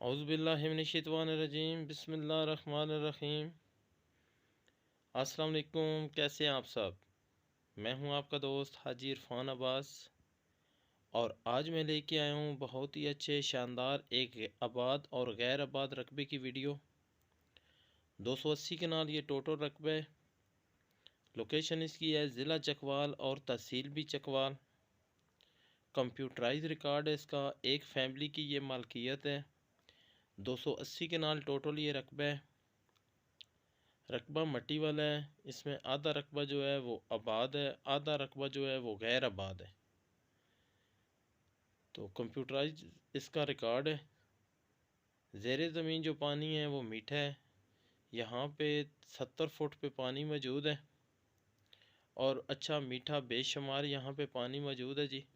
औज़ुबिल्लाहि मिनश्शैतानिर्रजीम बिस्मिल्लाहिर्रहमानिर्रहीम। अस्सलाम वालेकुम, कैसे हैं आप सब। मैं हूं आपका दोस्त हाजी इरफान अब्बास और आज मैं लेके आया हूं बहुत ही अच्छे शानदार एक आबाद और गैर आबाद रकबे की वीडियो। 280 कनाल ये टोटल रकबे। लोकेशन इसकी है ज़िला चकवाल और तहसील भी चकवाल। कंप्यूटराइज रिकॉर्ड है इसका, एक फैमिली की ये मालकियत है। 280 कनाल टोटल ये रकबा है। रकबा मट्टी वाला है। इसमें आधा रकबा जो है वो आबाद है, आधा रकबा जो है वो गैर आबाद है। तो कंप्यूटराइज इसका रिकॉर्ड है। ज़ेरे ज़मीन जो पानी है वो मीठा है। यहाँ पे 70 फुट पे पानी मौजूद है और अच्छा मीठा बेशुमार यहाँ पे पानी मौजूद है जी।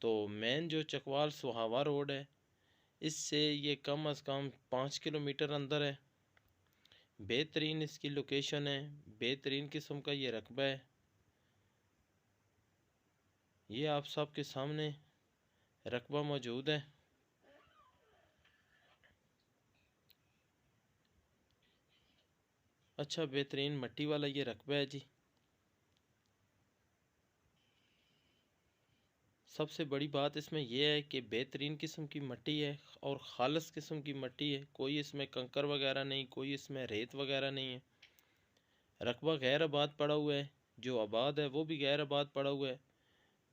तो मेन जो चकवाल सुहावा रोड है इससे ये कम अज़ कम 5 किलोमीटर अंदर है। बेहतरीन इसकी लोकेशन है, बेहतरीन किस्म का ये रकबा है। ये आप सब के सामने रकबा मौजूद है। अच्छा बेहतरीन मट्टी वाला ये रकबा है जी। सबसे बड़ी बात इसमें यह है कि बेहतरीन किस्म की मट्टी है और खालस किस्म की मट्टी है। कोई इसमें कंकर वगैरह नहीं, कोई इसमें रेत वगैरह नहीं है। रकबा गैर आबाद पड़ा हुआ है, जो आबाद है वो भी गैर आबाद पड़ा हुआ है।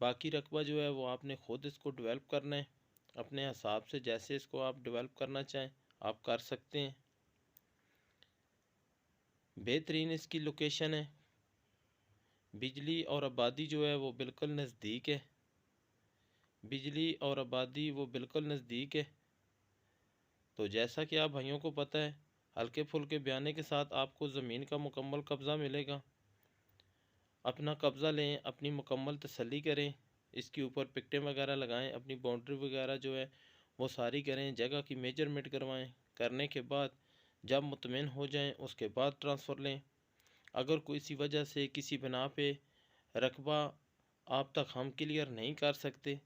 बाकी रकबा जो है वो आपने ख़ुद इसको डेवलप करना है अपने हिसाब से। जैसे इसको आप डेवलप करना चाहें आप कर सकते हैं। बेहतरीन इसकी लोकेशन है। बिजली और आबादी जो है वो बिल्कुल नज़दीक है। बिजली और आबादी वो बिल्कुल नज़दीक है। तो जैसा कि आप भाइयों को पता है, हल्के फुल्के बयाने के साथ आपको ज़मीन का मुकम्मल कब्ज़ा मिलेगा। अपना कब्ज़ा लें, अपनी मुकम्मल तसल्ली करें, इसके ऊपर पिकटें वगैरह लगाएं, अपनी बाउंड्री वगैरह जो है वो सारी करें, जगह की मेजरमेंट करवाएं। करने के बाद जब मुतमिन हो जाएं उसके बाद ट्रांसफ़र लें। अगर किसी वजह से किसी बिना पे रकबा आप तक हम क्लियर नहीं कर सकते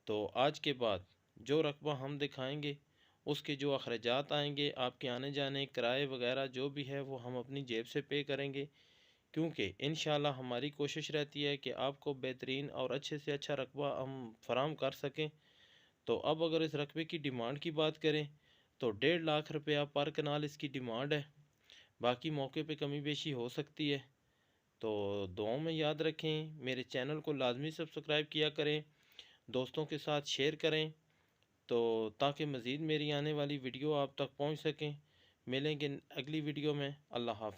तो आज के बाद जो रकबा हम दिखाएंगे उसके जो अखराजात आएंगे, आपके आने जाने किराए वगैरह जो भी है वो हम अपनी जेब से पे करेंगे। क्योंकि इंशाल्लाह हमारी कोशिश रहती है कि आपको बेहतरीन और अच्छे से अच्छा रकबा हम फराहम कर सकें। तो अब अगर इस रकबे की डिमांड की बात करें तो 1.5 लाख रुपया पर कनाल इसकी डिमांड है। बाकी मौके पे कमी बेशी हो सकती है। तो दुआओं में याद रखें, मेरे चैनल को लाजमी सब्सक्राइब किया करें, दोस्तों के साथ शेयर करें तो ताकि मज़ीद मेरी आने वाली वीडियो आप तक पहुंच सकें। मिलेंगे अगली वीडियो में। अल्लाह हाफ़िज़।